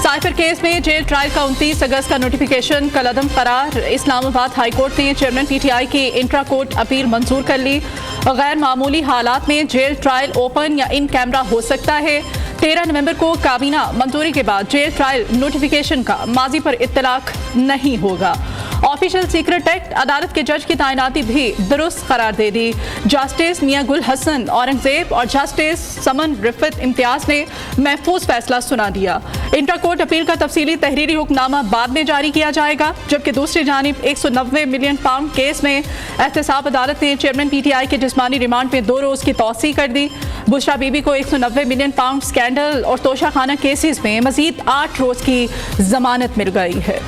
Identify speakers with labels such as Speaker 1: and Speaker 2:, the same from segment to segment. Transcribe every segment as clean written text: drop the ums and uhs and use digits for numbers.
Speaker 1: Cipher case में jail trial का 29 अगस्त का नोटिफिकेशन कलअदम करार। इस्लामाबाद हाई कोर्ट ने चेयरमैन पीटीआई की इंट्रा कोर्ट अपील मंजूर कर ली। गैर मामूली हालात में जेल ट्रायल ओपन या इन कैमरा हो सकता है। 13 नवंबर को काबीना मंजूरी के बाद जेल ट्रायल नोटिफिकेशन का माजी पर इत्तलाक नहीं होगा। ऑफिशियल सीक्रेट एक्ट अदालत के जज की तैनाती भी दुरुस्त करार दे दी। जस्टिस मियां गुल हसन औरंगजेब और जस्टिस समन रिफत इम्तियाज ने महफूज फैसला सुना दिया। इंट्रा कोर्ट अपील का तफसीली तहरीरी हुक्मनामा बाद में जारी किया जाएगा, जबकि दूसरी जानिब 190 मिलियन पाउंड केस में एहतसाब अदालत ने चेयरमैन पीटीआई के जिस्मानी रिमांड में 2 रोज की तौसी कर दी। बुशरा बीबी को 190 मिलियन पाउंड स्कैंडल और तोशाखाना केसेस में मजीद 8 रोज की जमानत मिल गई है।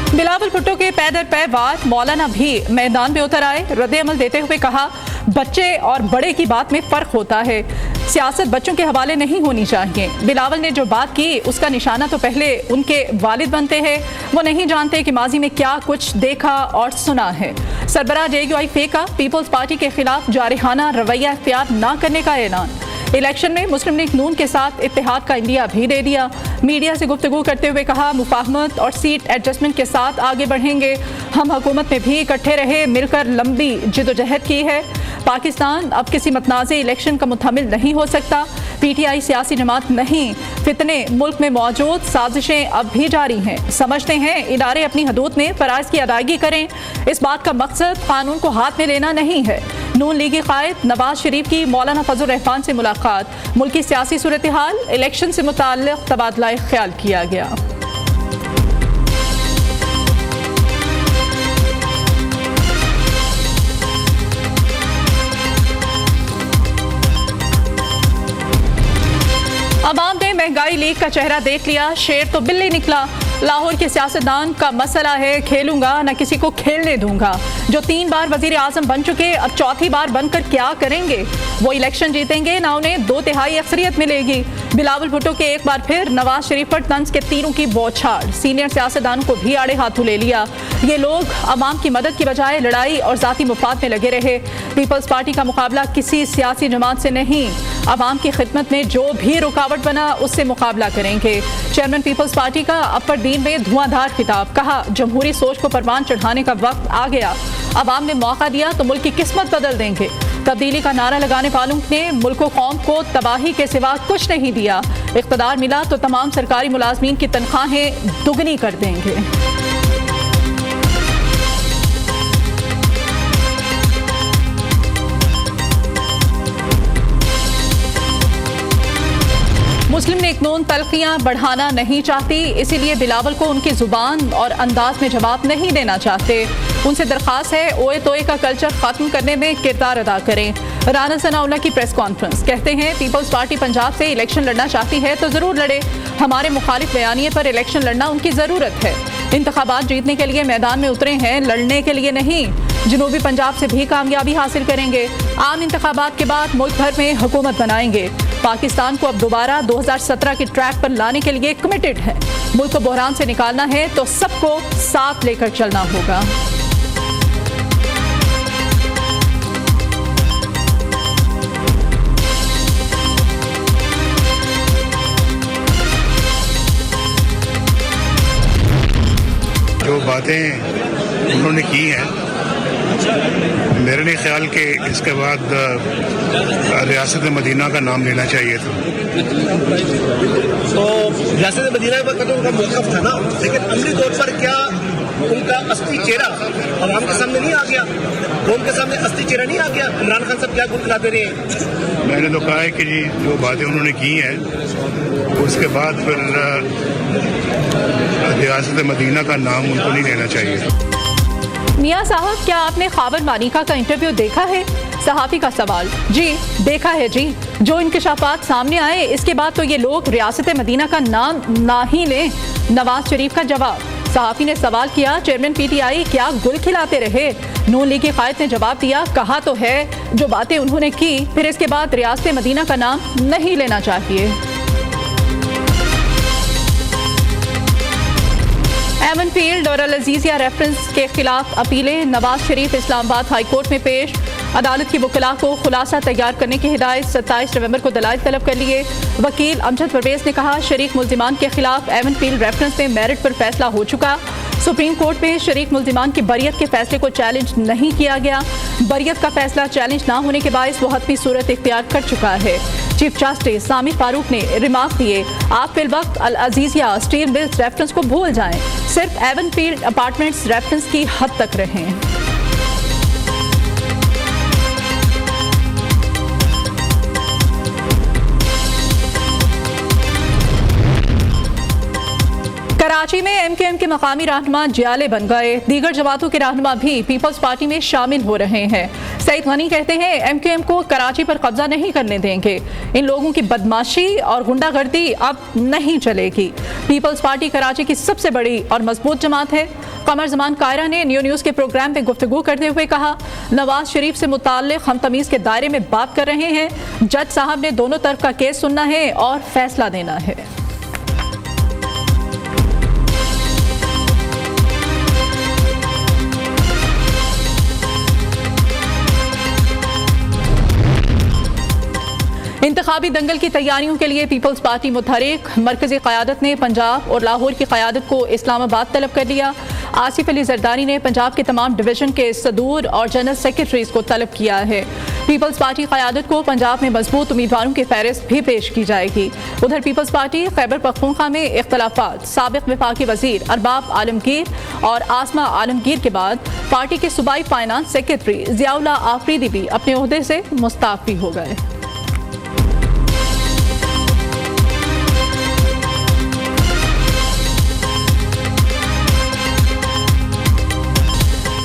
Speaker 1: बिलावल भुट्टो के पै दर पै वार मौलाना भी मैदान में उतर आए। रद्द-ए-अमल देते हुए कहा, बच्चे और बड़े की बात में फर्क होता है, सियासत बच्चों के हवाले नहीं होनी चाहिए। बिलावल ने जो बात की उसका निशाना तो पहले उनके वालिद बनते हैं, वो नहीं जानते कि माजी में क्या कुछ देखा और सुना है। सरबराह JUI फेंका, पीपल्स पार्टी के खिलाफ जारिहाना रवैया इख्तियार न करने का ऐलान। इलेक्शन में मुस्लिम लीग नून के साथ इत्तेहाद का इंडिया भी दे दिया। मीडिया से गुफ्तगू करते हुए कहा, मुफाहमत और सीट एडजस्टमेंट के साथ आगे बढ़ेंगे। हम हुकूमत में भी इकट्ठे रहे, मिलकर लंबी जिदोजहद की है। पाकिस्तान अब किसी मतनाज़े इलेक्शन का मुतहमिल नहीं हो सकता। पीटीआई सियासी जमात नहीं, फितने मुल्क में मौजूद साजिशें अब भी जारी हैं। समझते हैं इदारे अपनी हदूद में फराइज की अदायगी करें। इस बात का मकसद कानून को हाथ में लेना नहीं है। नून लीगी कायद नवाज शरीफ की मौलाना फजल रहमान से मुलाकात। मुल्क की सियासी सूरत हाल, इलेक्शन से मुताल्लिक तबादला ख्याल किया गया। अवाम ने महंगाई लीग का चेहरा देख लिया, शेर तो बिल्ली निकला। लाहौर के सियासतदान का मसला है, खेलूंगा न किसी को खेलने दूंगा। जो 3 बार वजीर आजम बन चुके अब चौथी बार बनकर क्या करेंगे? वो इलेक्शन जीतेंगे ना उन्हें 2/3 अक्सरियत मिलेगी। बिलावल भुट्टो के एक बार फिर नवाज शरीफ पर तंज के तीरों की बौछार। सीनियर सियासतदानों को भी आड़े हाथों ले लिया। ये लोग अवाम की मदद की बजाय लड़ाई और जाती मुफाद में लगे रहे। पीपल्स पार्टी का मुकाबला किसी सियासी जमात से नहीं, अवाम की खिदमत में जो भी रुकावट बना उससे मुकाबला करेंगे। चेयरमैन पीपल्स पार्टी का अपर दीन में धुआंधार खिताब। कहा, जमहूरी सोच को परवान चढ़ाने का वक्त आ गया। अवाम ने मौका दिया तो मुल्क की किस्मत बदल देंगे। तब्दीली का नारा लगाने वालों ने मुल्क व कौम को तबाही के सिवा कुछ नहीं दिया। इख्तिदार मिला तो तमाम सरकारी मुलाजमीन की तनख्वाहें दुगनी कर देंगे। मुस्लिम लीग नून तलखियां बढ़ाना नहीं चाहती, इसीलिए बिलावल को उनकी जुबान और अंदाज में जवाब नहीं देना चाहते। उनसे दरख्वास्त है, ओए तोए का कल्चर खत्म करने में किरदार अदा करें। राना सनाउल्लाह की प्रेस कॉन्फ्रेंस। कहते हैं, पीपल्स पार्टी पंजाब से इलेक्शन लड़ना चाहती है तो जरूर लड़े। हमारे मुखालिफ बयानिए पर इलेक्शन लड़ना उनकी जरूरत है। इंतखाबात जीतने के लिए मैदान में उतरे हैं, लड़ने के लिए नहीं। जनूबी पंजाब से भी कामयाबी हासिल करेंगे। आम इंतखाबात के बाद मुल्क भर में हुकूमत बनाएंगे। पाकिस्तान को अब दोबारा 2017 के ट्रैक पर लाने के लिए कमिटेड है। मुल्क को बहरान से निकालना है तो सबको साथ लेकर चलना होगा।
Speaker 2: जो बातें उन्होंने की हैं, मेरे नहीं ख्याल कि इसके बाद रियासत मदीना का नाम लेना चाहिए था।
Speaker 3: तो रियासत मदीना पर उनका मौक़िफ़ था ना, लेकिन अमली तौर पर क्या उनका असली चेहरा आवाम के सामने नहीं आ गया? कौम के सामने असली चेहरा नहीं आ गया? इमरान खान साहब क्या गुल खिलाते रहे हैं?
Speaker 2: मैंने तो कहा है कि जी जो बातें उन्होंने की हैं उसके बाद फिर रियासत मदीना का नाम उनको नहीं लेना चाहिए।
Speaker 1: मियां साहब, क्या आपने ख़ाबर मानिका का इंटरव्यू देखा है? सहाफ़ी का सवाल। जी देखा है जी। जो इंकशाफात सामने आए इसके बाद तो ये लोग रियासत मदीना का नाम ना ही लें। नवाज शरीफ का जवाब। सहाफ़ी ने सवाल किया, चेयरमैन पीटीआई क्या गुल खिलाते रहे? नून लीग की कायद ने जवाब दिया, कहा तो है जो बातें उन्होंने की, फिर इसके बाद रियासत मदीना का नाम नहीं लेना चाहिए। एमन फील्ड और अल अजीजिया रेफरेंस के खिलाफ अपीलें नवाज शरीफ इस्लामाबाद हाई कोर्ट में पेश। अदालत की वकला को खुलासा तैयार करने की हिदायत। 27 नवंबर को दलाइल तलब कर लिए। वकील अमजद परवेज ने कहा, शरीक मुल्जिमान के खिलाफ एमन फील्ड रेफरेंस में मेरिट पर फैसला हो चुका। सुप्रीम कोर्ट में शरीक मुल्जिमान की बरियत के फैसले को चैलेंज नहीं किया गया। बरियत का फैसला चैलेंज ना होने के बायस वो हतमी सूरत इख्तियार कर चुका है। चीफ जस्टिस सामी फारूक ने रिमार्क दिए, आप फिलवक्त अल अजीजिया स्टील मिल्स रेफरेंस को भूल जाएं, सिर्फ एवन फील्ड अपार्टमेंट्स रेफरेंस की हद तक रहें। कराची में एमकेएम के मकामी रहनुमा जियाले बन गए। दीगर जमातों के रहनुमा भी पीपल्स पार्टी में शामिल हो रहे हैं। सईद गनी कहते हैं, एमकेएम को कराची पर कब्जा नहीं करने देंगे। इन लोगों की बदमाशी और गुंडागर्दी अब नहीं चलेगी। पीपल्स पार्टी कराची की सबसे बड़ी और मजबूत जमात है। कमर जमान कायरा ने न्यूज़ के प्रोग्राम में गुफ्तगू करते हुए कहा, नवाज शरीफ से मुताल्लिक हम तमीज़ के दायरे में बात कर रहे हैं। जज साहब ने दोनों तरफ का केस सुनना है और फैसला देना है। इंतखाबी दंगल की तैयारियों के लिए पीपल्स पार्टी मुतहरिक। मरकजी क़यादत ने पंजाब और लाहौर की क़यादत को इस्लामाबाद तलब कर लिया। आसिफ अली जरदारी ने पंजाब के तमाम डिवीज़न के सदूर और जनरल सेक्रेटरीज को तलब किया है। पीपल्स पार्टी क़यादत को पंजाब में मजबूत उम्मीदवारों की फहरिस्त भी पेश की जाएगी। उधर पीपल्स पार्टी खैबर पख्तूनख्वा में इख्तलाफात। साबिक़ वफाकी वज़ीर अरबाब आलमगीर और आसमा आलमगीर के बाद पार्टी के सूबाई फाइनेंस सेक्रेटरी ज़ियाउल्ला आफरीदी भी अपने ओहदे से मुस्ताफ़ी हो गए।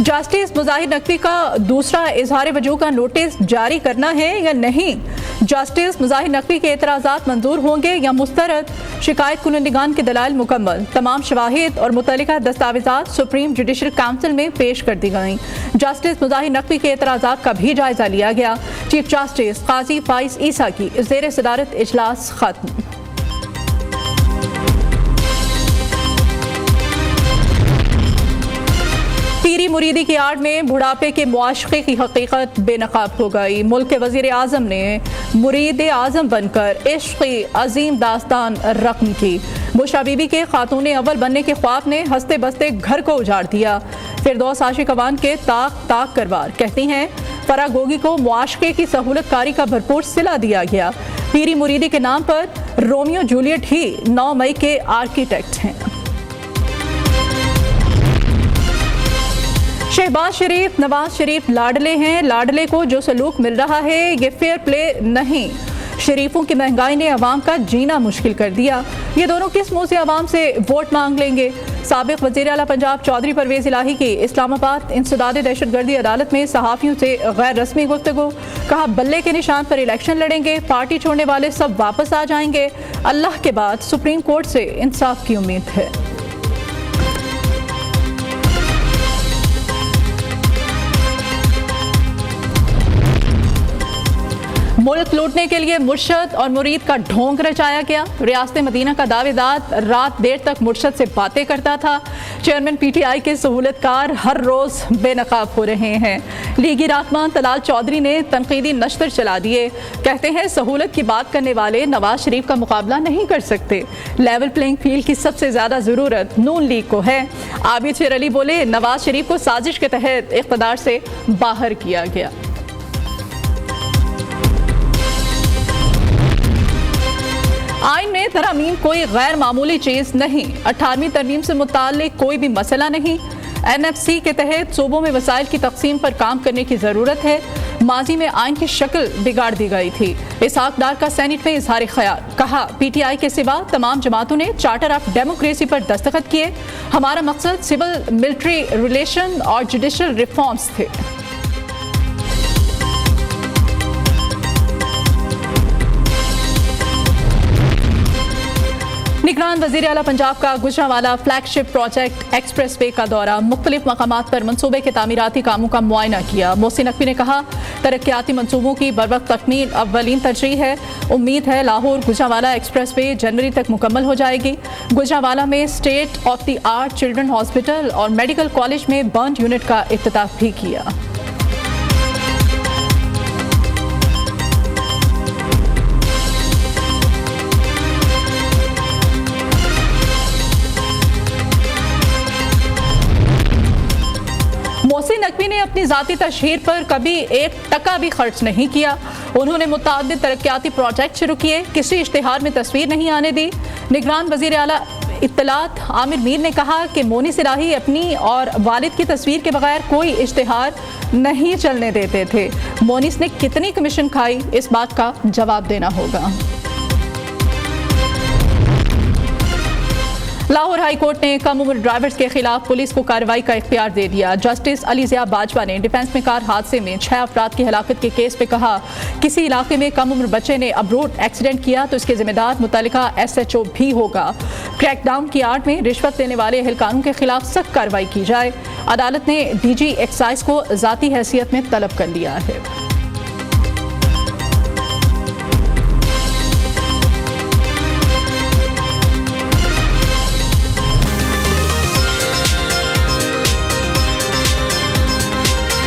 Speaker 1: जस्टिस मुजाहिर नकवी का दूसरा इजहार वजूह का नोटिस जारी करना है या नहीं? जस्टिस मुजाहिर नकवी के एतराज़ात मंजूर होंगे या मुस्तरद? शिकायत कुनंदगान के दलाइल मुकम्मल। तमाम शवाहिद और मुतल्लिका दस्तावेज़ात सुप्रीम जुडिशल काउंसिल में पेश कर दी गईं। जस्टिस मुजाहिर नकवी के एतराज़ात का भी जायजा लिया गया। चीफ जस्टिस काजी फाइज ईसा की ज़ेर सदारत इजलास खत्म। पीरी मुरीदी की आड़ में बुढ़ापे के मुआशक़े की हकीकत बेनकाब हो गई। मुल्क के वज़ीर आज़म ने मुरीद आज़म बनकर इश्क़ अजीम दास्तान रक़म की। बुशरा बीबी के खातून अव्वल बनने के ख्वाब ने हंसते बसते घर को उजाड़ दिया। फिरदौस आशिक अवान के ताक ताक करवार कहती हैं, फरा गोगी को मुआशक़े की सहूलत कारी का भरपूर सिला दिया गया। पीरी मुरीदी के नाम पर रोमियो जूलियट ही 9 मई के आर्किटेक्ट हैं। शहबाज शरीफ नवाज शरीफ लाडले हैं। लाडले को जो सलूक मिल रहा है ये फेयर प्ले नहीं। शरीफों की महंगाई ने अवाम का जीना मुश्किल कर दिया। ये दोनों किस मुंह से अवाम से वोट मांग लेंगे? साबिक़ वज़ीर आला पंजाब चौधरी परवेज़ इलाही की इस्लामाबाद इंसदाद दहशतगर्दी अदालत में सहाफ़ियों से गैर रस्मी गुफ्तगू। कहा, बल्ले के निशान पर इलेक्शन लड़ेंगे, पार्टी छोड़ने वाले सब वापस आ जाएंगे। अल्लाह के बाद सुप्रीम कोर्ट से इंसाफ की उम्मीद है। मुल्क लूटने के लिए मुर्शद और मुरीद का ढोंग रचाया गया। रियासत मदीना का दावेदार रात देर तक मुर्शद से बातें करता था। चेयरमैन पीटीआई के सहूलतकार हर रोज़ बेनकाब हो रहे हैं। लीगी रहनुमान तलाल चौधरी ने तनकीदी नश्तर चला दिए। कहते हैं, सहूलत की बात करने वाले नवाज शरीफ का मुकाबला नहीं कर सकते। लेवल प्लेइंग फील्ड की सबसे ज़्यादा ज़रूरत नून लीग को है। आबिद शेर अली बोले, नवाज शरीफ को साजिश के तहत इक़्तिदार से बाहर किया गया। आइन में तरमीम कोई गैर मामूली चीज़ नहीं। 18वीं तरमीम से मुताल्लिक कोई भी मसला नहीं। NFC के तहत सूबों में वसाइल की तकसीम पर काम करने की ज़रूरत है। माजी में आइन की शक्ल बिगाड़ दी गई थी। इसहाक डार का सेनेट में इजहार ख्याल। कहा, PTI के सिवा तमाम जमातों ने चार्टर ऑफ डेमोक्रेसी पर दस्तखत किए। हमारा मकसद सिविल मिलिट्री रिलेशन और जुडिशल रिफॉर्म्स थे। निगरान वज़ीर आला पंजाब का Gujranwala flagship project express way का दौरा, मुख्तलिफ मकामात पर मनसूबे के तामीराती कामों का मुआयना किया। मोहसिन नकवी ने कहा, तरक्याती मनसूबों की बरवक्त तकमील अव्वलीन तरजीह है। उम्मीद है लाहौर गुजरांवाला एक्सप्रेस वे जनवरी तक मुकम्मल हो जाएगी। गुजरांवाला में state of the art children hospital और मेडिकल कॉलेज में बर्न यूनिट का इफ्तिताह भी किया। मोहसिन नकवी ने अपनी ज़ाती तशहीर पर कभी एक टका भी खर्च नहीं किया। उन्होंने मुतअद्दिद तरक्याती प्रोजेक्ट शुरू किए, किसी इश्तिहार में तस्वीर नहीं आने दी। निगरान वज़ीर आला इत्तलात आमिर मीर ने कहा कि मोनी सिराही अपनी और वालिद की तस्वीर के बगैर कोई इश्तिहार नहीं चलने देते थे। मोनिस ने कितनी कमीशन खाई, इस बात का जवाब देना होगा। लाहौर हाई कोर्ट ने कम उम्र ड्राइवर्स के खिलाफ पुलिस को कार्रवाई का इख्तियार दे दिया। जस्टिस अली ज़िया बाजवा ने डिफेंस में कार हादसे में 6 अफराद की हलाकत के केस पे कहा, किसी इलाके में कम उम्र बच्चे ने अबरूट एक्सीडेंट किया तो इसके जिम्मेदार मुतल्लिका SHO भी होगा। क्रैकडाउन की आड़ में रिश्वत लेने वाले एहलकारों के खिलाफ सख्त कार्रवाई की जाए। अदालत ने DG एक्साइज को ज़ाती हैसियत में तलब कर लिया है।